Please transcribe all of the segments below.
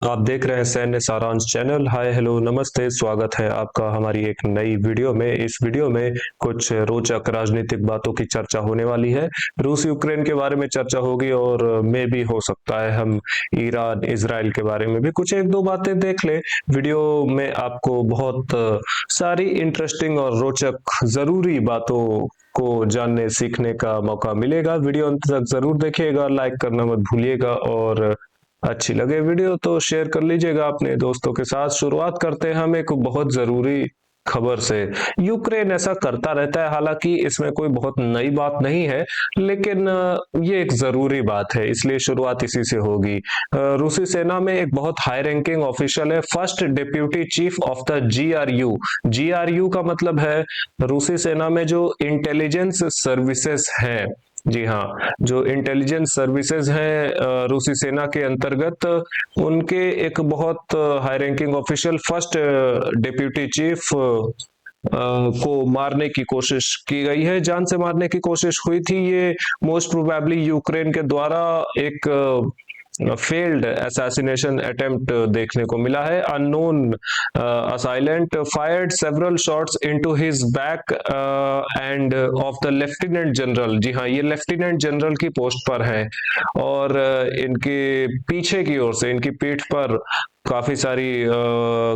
आप देख रहे हैं सैन्य सारांश चैनल। हाय हेलो नमस्ते, स्वागत है आपका हमारी एक नई वीडियो में। इस वीडियो में कुछ रोचक राजनीतिक बातों की चर्चा होने वाली है। रूस यूक्रेन के बारे में चर्चा होगी और मे भी हो सकता है हम ईरान इजराइल के बारे में भी कुछ एक दो बातें देख लें। वीडियो में आपको बहुत सारी इंटरेस्टिंग और रोचक जरूरी बातों को जानने सीखने का मौका मिलेगा। वीडियो अंत तक जरूर देखिएगा, लाइक करना मत भूलिएगा और अच्छी लगे वीडियो तो शेयर कर लीजिएगा अपने दोस्तों के साथ। शुरुआत करते हैं हम एक बहुत जरूरी खबर से। यूक्रेन ऐसा करता रहता है, हालांकि इसमें कोई बहुत नई बात नहीं है, लेकिन ये एक जरूरी बात है, इसलिए शुरुआत इसी से होगी। रूसी सेना में एक बहुत हाई रैंकिंग ऑफिशियल है, first deputy chief of the GRU. GRU का मतलब है रूसी सेना में जो इंटेलिजेंस सर्विसेज है। जी हाँ, जो इंटेलिजेंस सर्विसेज हैं रूसी सेना के अंतर्गत, उनके एक बहुत high ranking official first deputy chief को मारने की कोशिश की गई है, जान से मारने की कोशिश हुई थी। ये मोस्ट प्रोबेबली यूक्रेन के द्वारा एक फेल्ड असैसिनेशन अटेम्प्ट देखने को मिला है। Unknown assailant fired several shots into his back end of the lieutenant general. जी हाँ, ये लेफ्टिनेंट जनरल की पोस्ट पर है और इनके पीछे की ओर से, इनकी पीठ पर काफी सारी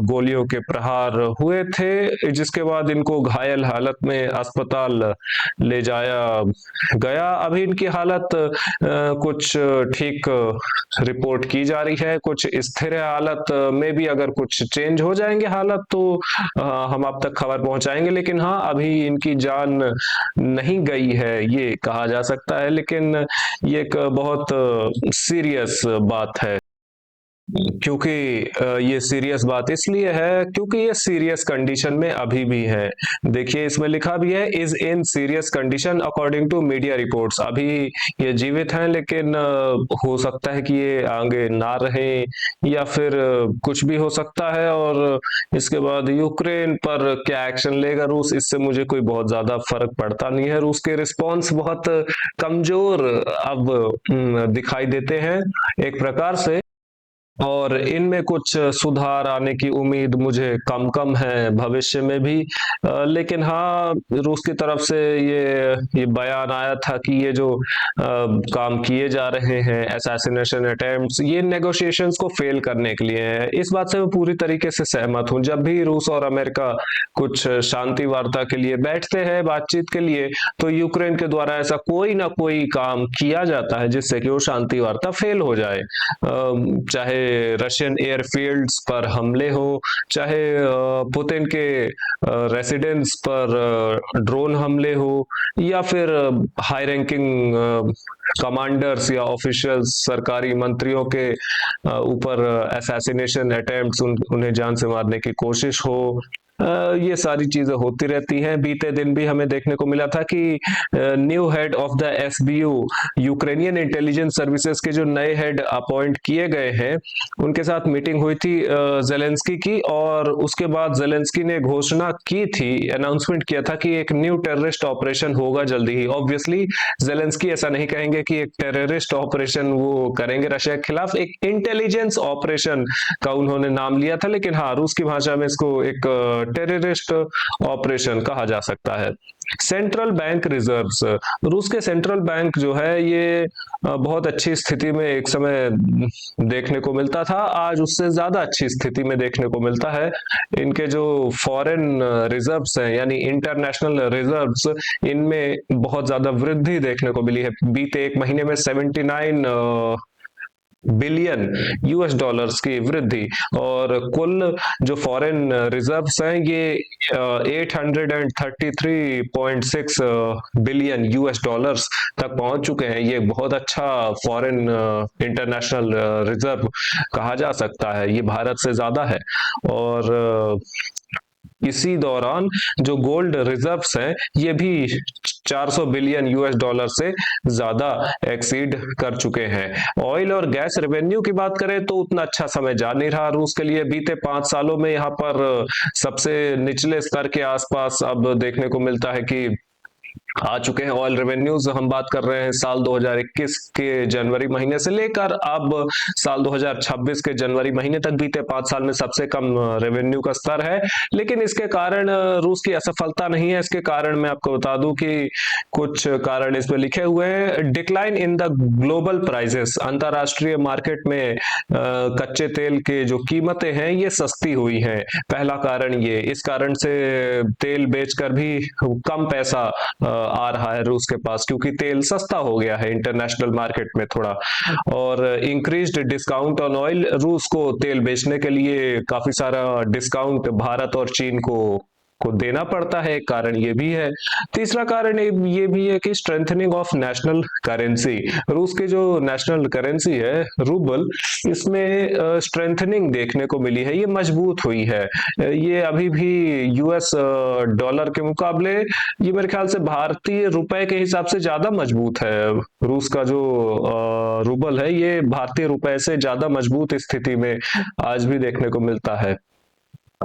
गोलियों के प्रहार हुए थे, जिसके बाद इनको घायल हालत में अस्पताल ले जाया गया। अभी इनकी हालत कुछ ठीक रिपोर्ट की जा रही है, कुछ स्थिर है हालत में भी। अगर कुछ चेंज हो जाएंगे हालत तो हम आप तक खबर पहुंचाएंगे, लेकिन हाँ, अभी इनकी जान नहीं गई है ये कहा जा सकता है। लेकिन ये एक बहुत सीरियस बात है, क्योंकि ये सीरियस बात इसलिए है क्योंकि ये सीरियस कंडीशन में अभी भी है। देखिए, इसमें लिखा भी है is in serious condition according to media reports. अभी ये जीवित हैं, लेकिन हो सकता है कि ये आगे ना रहे या फिर कुछ भी हो सकता है। और इसके बाद यूक्रेन पर क्या एक्शन लेगा रूस, इससे मुझे कोई बहुत ज्यादा फर्क पड़ता नहीं है। रूस के रिस्पॉन्स बहुत कमजोर अब दिखाई देते हैं एक प्रकार से, और इनमें कुछ सुधार आने की उम्मीद मुझे कम कम है भविष्य में भी। लेकिन हाँ, रूस की तरफ से ये बयान आया था कि ये जो काम किए जा रहे हैं असैसिनेशन अटेम्प्ट्स, ये नेगोशिएशंस को फेल करने के लिए है। इस बात से मैं पूरी तरीके से सहमत हूँ। जब भी रूस और अमेरिका कुछ शांति वार्ता के लिए बैठते हैं, बातचीत के लिए, तो यूक्रेन के द्वारा ऐसा कोई ना कोई काम किया जाता है जिससे कि वो शांति वार्ता फेल हो जाए। चाहे रशियन एयरफील्ड्स पर हमले हो, चाहे पुतिन के रेसिडेंस पर ड्रोन हमले हो, या फिर हाई रैंकिंग कमांडर्स या ऑफिशियल्स सरकारी मंत्रियों के ऊपर असैसिनेशन अटेम्प्ट्स, उन्हें जान से मारने की कोशिश हो। ये सारी चीजें होती रहती हैं। बीते दिन भी हमें देखने को मिला था कि new head of the SBU, Ukrainian intelligence services के जो नए हेड अपॉइंट किए गए हैं, उनके साथ मीटिंग हुई थी जेलेंस्की की, और उसके बाद जेलेंस्की ने घोषणा की थी, अनाउंसमेंट किया था कि एक न्यू टेररिस्ट ऑपरेशन होगा जल्दी ही। ऑब्वियसली जेलेंस्की ऐसा नहीं कहेंगे कि एक टेररिस्ट ऑपरेशन वो करेंगे रशिया के खिलाफ, एक इंटेलिजेंस ऑपरेशन का उन्होंने नाम लिया था। लेकिन हाँ, रूस की भाषा में इसको एक टेररिस्ट ऑपरेशन कहा जा सकता है। सेंट्रल बैंक रिजर्व्स, रूस के सेंट्रल बैंक जो है ये बहुत अच्छी स्थिति में एक समय देखने को मिलता था, आज उससे ज्यादा अच्छी स्थिति में देखने को मिलता है। इनके जो फॉरेन रिजर्व्स हैं, यानी इंटरनेशनल रिजर्व्स, इनमें बहुत ज्यादा वृद्धि देखने को मिली है। बीते एक महीने में 79 बिलियन यूएस डॉलर्स की वृद्धि, और कुल जो फॉरेन रिजर्व्स हैं ये 833.6 बिलियन यूएस डॉलर्स तक पहुंच चुके हैं। ये बहुत अच्छा फॉरेन इंटरनेशनल रिजर्व कहा जा सकता है, ये भारत से ज्यादा है। और इसी दौरान जो गोल्ड रिजर्व्स हैं ये भी 400 बिलियन यूएस डॉलर से ज्यादा एक्सीड कर चुके हैं। ऑयल और गैस रेवेन्यू की बात करें तो उतना अच्छा समय जा नहीं रहा रूस के लिए। बीते 5 सालों में यहाँ पर सबसे निचले स्तर के आसपास अब देखने को मिलता है कि आ चुके हैं। ऑयल रेवेन्यूज हम बात कर रहे हैं साल 2021 के जनवरी महीने से लेकर अब साल 2026 के जनवरी महीने तक, बीते 5 साल में सबसे कम रेवेन्यू का स्तर है। लेकिन इसके कारण रूस की असफलता नहीं है। इसके कारण मैं आपको बता दूं कि कुछ कारण इसमें लिखे हुए हैं। Decline in the global prices, अंतरराष्ट्रीय मार्केट में कच्चे तेल के जो कीमतें हैं ये सस्ती हुई हैं। पहला कारण ये, इस कारण से तेल बेचकर भी कम पैसा आ रहा है रूस के पास, क्योंकि तेल सस्ता हो गया है इंटरनेशनल मार्केट में थोड़ा। और इंक्रीज्ड डिस्काउंट ऑन ऑयल, रूस को तेल बेचने के लिए काफी सारा डिस्काउंट भारत और चीन को देना पड़ता है, एक कारण ये भी है। तीसरा कारण ये भी है कि स्ट्रेंथनिंग ऑफ नेशनल करेंसी, रूस की जो नेशनल करेंसी है रूबल, इसमें स्ट्रेंथनिंग देखने को मिली है, ये मजबूत हुई है। ये अभी भी यूएस डॉलर के मुकाबले ये मेरे ख्याल से भारतीय रुपए के हिसाब से ज्यादा मजबूत है। रूस का जो रूबल है ये भारतीय रुपए से ज्यादा मजबूत स्थिति में आज भी देखने को मिलता है।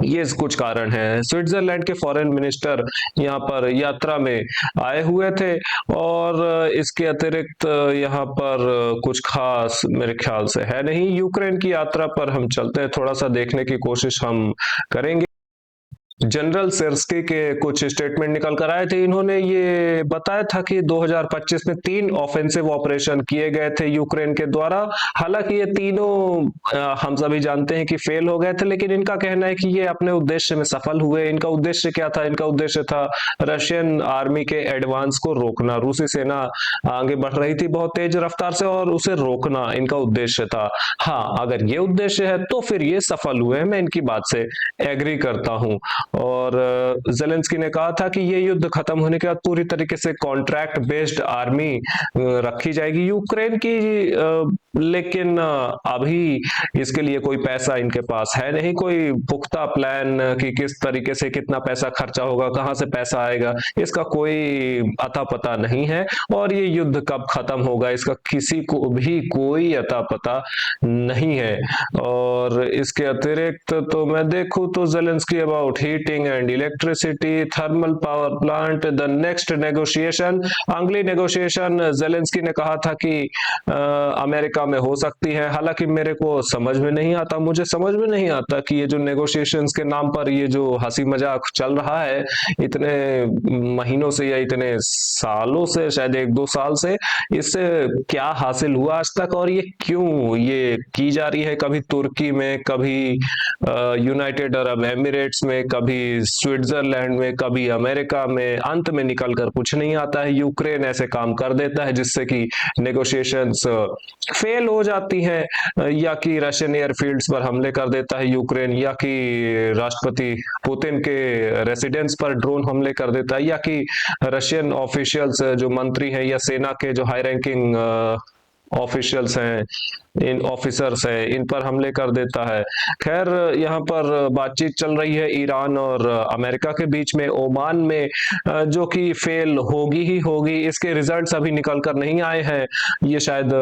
ये कुछ कारण हैं। स्विट्जरलैंड के फॉरेन मिनिस्टर यहाँ पर यात्रा में आए हुए थे, और इसके अतिरिक्त यहाँ पर कुछ खास मेरे ख्याल से है नहीं। यूक्रेन की यात्रा पर हम चलते हैं, थोड़ा सा देखने की कोशिश हम करेंगे। जनरल सिर्स्की के कुछ स्टेटमेंट निकल कर आए थे। इन्होंने ये बताया था कि 2025 में 3 ऑफेंसिव ऑपरेशन किए गए थे यूक्रेन के द्वारा। हालांकि ये तीनों हम सभी जानते हैं कि फेल हो गए थे, लेकिन इनका कहना है कि ये अपने उद्देश्य में सफल हुए। इनका उद्देश्य क्या था? इनका उद्देश्य था रशियन आर्मी के एडवांस को रोकना। रूसी सेना आगे बढ़ रही थी बहुत तेज रफ्तार से, और उसे रोकना इनका उद्देश्य था। हाँ, अगर ये उद्देश्य है तो फिर ये सफल हुए, मैं इनकी बात से एग्री करता हूं। और जेलेंस्की ने कहा था कि ये युद्ध खत्म होने के बाद पूरी तरीके से कॉन्ट्रैक्ट बेस्ड आर्मी रखी जाएगी यूक्रेन की, लेकिन अभी इसके लिए कोई पैसा इनके पास है नहीं, कोई पुख्ता प्लान कि किस तरीके से कितना पैसा खर्चा होगा, कहां से पैसा आएगा, इसका कोई अता पता नहीं है। और ये युद्ध कब खत्म होगा इसका किसी को भी कोई अता पता नहीं है। और इसके अतिरिक्त तो मैं देखूं तो Zelensky about heating and electricity, thermal power plant, the next negotiation, अगली नेगोशिएशन जेलेंस्की ने कहा था कि अमेरिका में हो सकती है। हालांकि मेरे को समझ में नहीं आता, मुझे समझ में नहीं आता कि ये जो नेगोशिएशंस के नाम पर ये जो हंसी मजाक चल रहा है इतने महीनों से या इतने सालों से, शायद 1-2 साल से, इससे क्या हासिल हुआ आज तक, और ये क्यों ये की जा रही है? कभी तुर्की में, कभी यूनाइटेड अरब एमिरेट्स में, कभी स्विट्जरलैंड में, कभी अमेरिका में, अंत में निकल कर कुछ नहीं आता है। यूक्रेन ऐसे काम कर देता है जिससे कि नेगोशिएशंस फेल हो जाती हैं, या कि रशियन एयरफील्ड्स पर हमले कर देता है यूक्रेन, या कि राष्ट्रपति पुतिन के रेसिडेंस पर ड्रोन हमले कर देता है, या कि रशियन ऑफिशियल्स जो मंत्री हैं या सेना के जो हाई रैंकिंग ऑफिशियल्स हैं, इन ऑफिसर्स हैं, इन पर हमले कर देता है। खैर, यहाँ पर बातचीत चल रही है ईरान और अमेरिका के बीच में ओमान में, जो कि फेल होगी ही होगी। इसके रिजल्ट्स अभी निकल कर नहीं आए हैं, ये शायद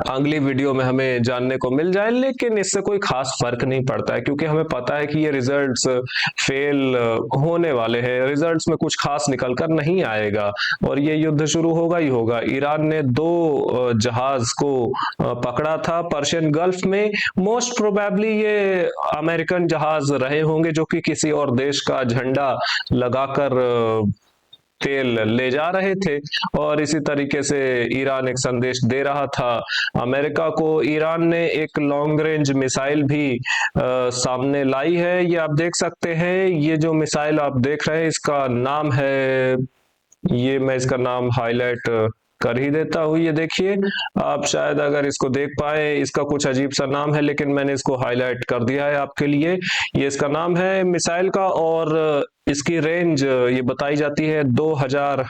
अगली वीडियो में हमें जानने को मिल जाए, लेकिन इससे कोई खास फर्क नहीं पड़ता है, क्योंकि हमें पता है कि ये रिजल्ट्स फेल होने वाले हैं। रिजल्ट्स में कुछ खास निकल कर नहीं आएगा और ये युद्ध शुरू होगा ही होगा। ईरान ने 2 जहाज को पकड़ा था पर्शियन गल्फ में। मोस्ट प्रोबेबली ये अमेरिकन जहाज रहे होंगे, जो कि किसी और देश का झंडा लगाकर तेल ले जा रहे थे, और इसी तरीके से ईरान एक संदेश दे रहा था अमेरिका को। ईरान ने एक लॉन्ग रेंज मिसाइल भी सामने लाई है, ये आप देख सकते हैं। ये जो मिसाइल आप देख रहे हैं इसका नाम है, ये मैं इसका नाम हाईलाइट कर ही देता हूँ। ये देखिए, आप शायद अगर इसको देख पाए, इसका कुछ अजीब सा नाम है, लेकिन मैंने इसको हाईलाइट कर दिया है आपके लिए। ये इसका नाम है मिसाइल का, और इसकी रेंज ये बताई जाती है 2000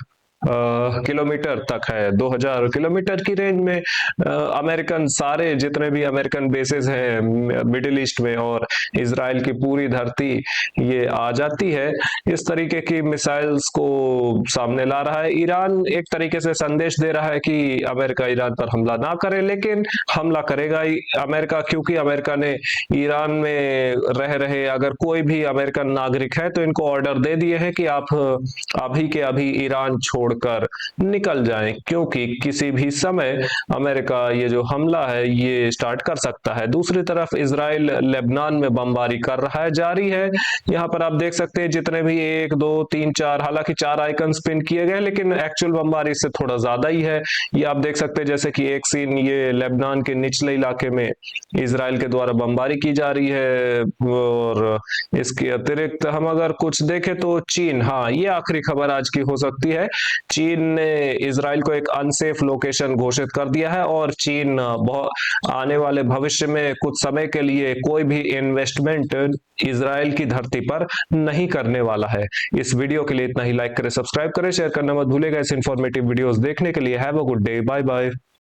किलोमीटर तक है। 2000 किलोमीटर की रेंज में अमेरिकन सारे जितने भी अमेरिकन बेसेस हैं मिडिल ईस्ट में और इजराइल की पूरी धरती ये आ जाती है। इस तरीके की मिसाइल्स को सामने ला रहा है। ईरान एक तरीके से संदेश दे रहा है कि अमेरिका ईरान पर हमला ना करे, लेकिन हमला करेगा ही अमेरिका, क्योंकि अमेरिका ने ईरान में रह रहे अगर कोई भी अमेरिकन नागरिक है तो इनको ऑर्डर दे दिए हैं कि आप अभी के अभी ईरान छोड़कर निकल जाएं, क्योंकि किसी भी समय अमेरिका ये जो हमला है ये स्टार्ट कर सकता है। दूसरी तरफ इजराइल लेबनान में बमबारी कर रहा है, जारी है। यहाँ पर आप देख सकते हैं जितने भी 1 2 3 4, हालांकि 4 आइकन पिन किए गए लेकिन एक्चुअल बमबारी इससे थोड़ा ज्यादा ही है। ये आप देख सकते हैं जैसे कि एक सीन ये लेबनान के निचले इलाके में इजराइल के द्वारा बमबारी की जा रही है। और इसके अतिरिक्त हम अगर कुछ देखें तो चीन, हाँ ये आखिरी खबर आज की हो सकती है, चीन ने इजराइल को एक अनसेफ लोकेशन घोषित कर दिया है और चीन बहुत आने वाले भविष्य में कुछ समय के लिए कोई भी इन्वेस्टमेंट इजराइल की धरती पर नहीं करने वाला है। इस वीडियो के लिए इतना ही। लाइक करें, सब्सक्राइब करें, शेयर करना मत भूलेगा। इस इंफॉर्मेटिव वीडियोस देखने के लिए have a good day, bye bye.